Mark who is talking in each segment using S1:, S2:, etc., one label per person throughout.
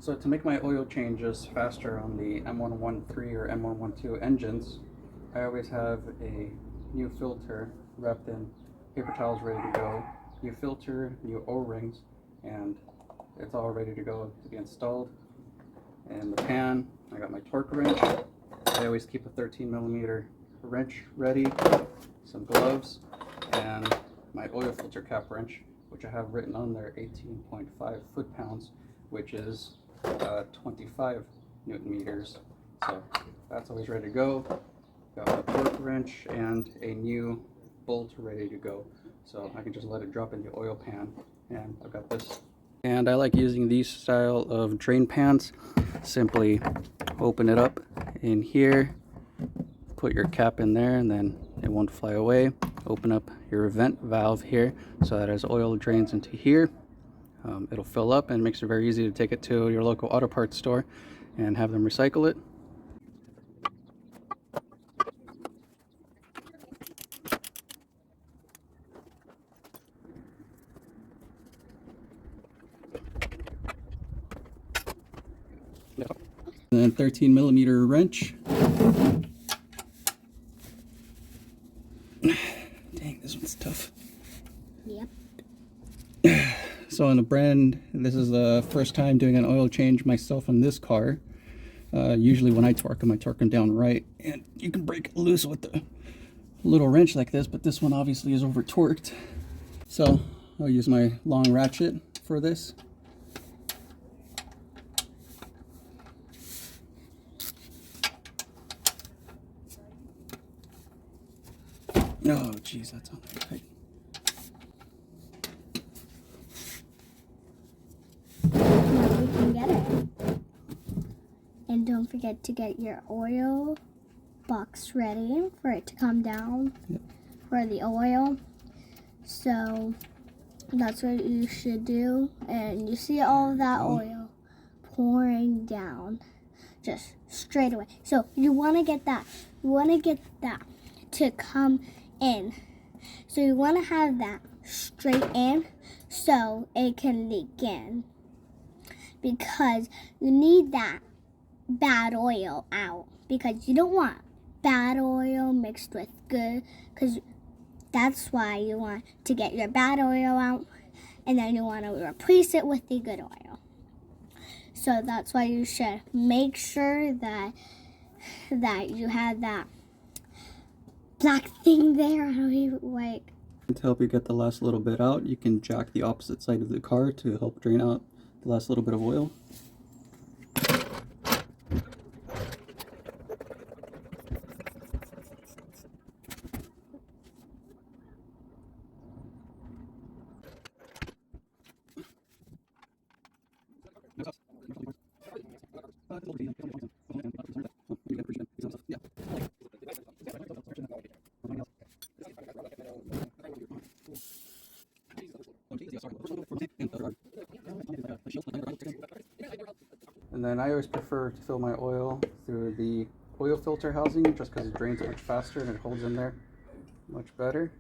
S1: So to make my oil changes faster on the M113 or M112 engines, I always have a new filter wrapped in paper towels ready to go, new filter, new O-rings, and it's all ready to go to be installed. And the pan, I got my torque wrench. I always keep a 13mm wrench ready, some gloves, and my oil filter cap wrench, which I have written on there 18.5 foot-pounds, which is 25 Newton meters. So that's always ready to go. Got my torque wrench and a new bolt ready to go. So I can just let it drop in the oil pan, and I've got this. And I like using these style of drain pans. Simply open it up in here, put your cap in there, and then it won't fly away. Open up your vent valve here so that as oil drains into here, it'll fill up, and it makes it very easy to take it to your local auto parts store and have them recycle it. And then 13mm wrench. Dang, this one's tough.
S2: Yep.
S1: So on the brand, this is the first time doing an oil change myself on this car. Usually when I torque them down right, and you can break it loose with a little wrench like this, but this one obviously is over torqued. So I'll use my long ratchet for this. Oh geez, that's on there tight.
S2: Now we can get it. And don't forget to get your oil box ready for it to come down.
S1: Yep.
S2: For the oil. So that's what you should do. And you see all of that oil pouring down just straight away. So you want to get that. You want to get that to come in. So you want to have that straight in so it can leak in. Because you need that bad oil out. Because you don't want bad oil mixed with good. Because that's why you want to get your bad oil out. And then you want to replace it with the good oil. So that's why you should make sure that you have that black thing there. I don't even like.
S1: To help you get the last little bit out, you can jack the opposite side of the car to help drain out the last little bit of oil. And then I always prefer to fill my oil through the oil filter housing just because it drains much faster and it holds in there much better.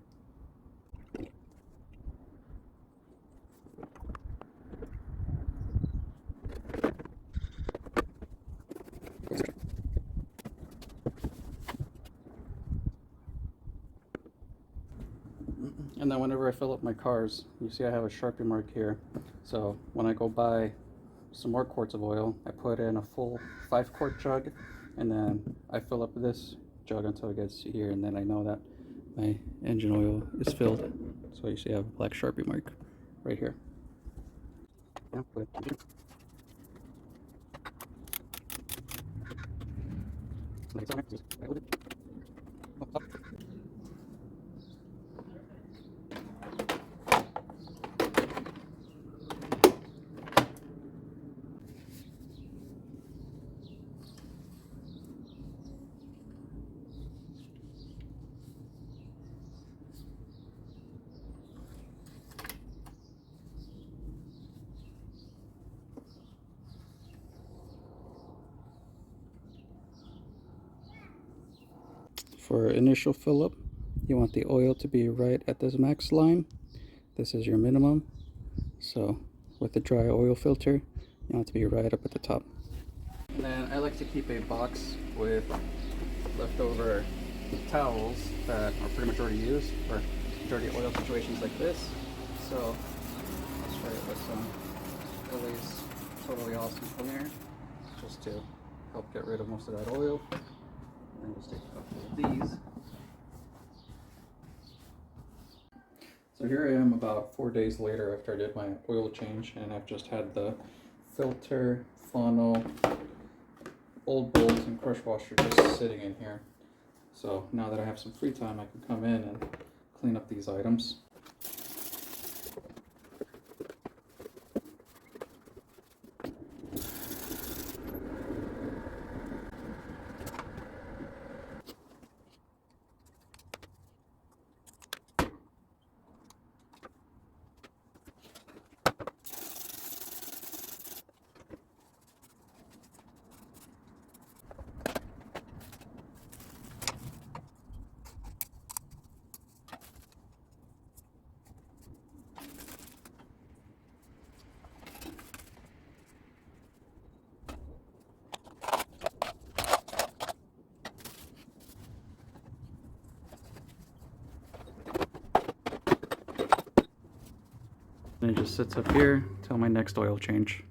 S1: And then whenever I fill up my cars, you see I have a Sharpie mark here. So when I go buy some more quarts of oil, I put in a full 5-quart jug, and then I fill up this jug until it gets to here, and then I know that my engine oil is filled. So you see I have a black Sharpie mark right here. Yeah, put it here. For initial fill up, you want the oil to be right at this max line. This is your minimum. So with the dry oil filter, You want it to be right up at the top. And then I like to keep a box with leftover towels that are pretty much already used for dirty oil situations like this. So I'll spray it with some Lily's Totally Awesome Cleaner just to help get rid of most of that oil. And then just take a couple of these. So here I am about 4 days later after I did my oil change, and I've just had the filter, funnel, old bolts, and crush washer just sitting in here. So now that I have some free time, I can come in and clean up these items. And it just sits up here till my next oil change.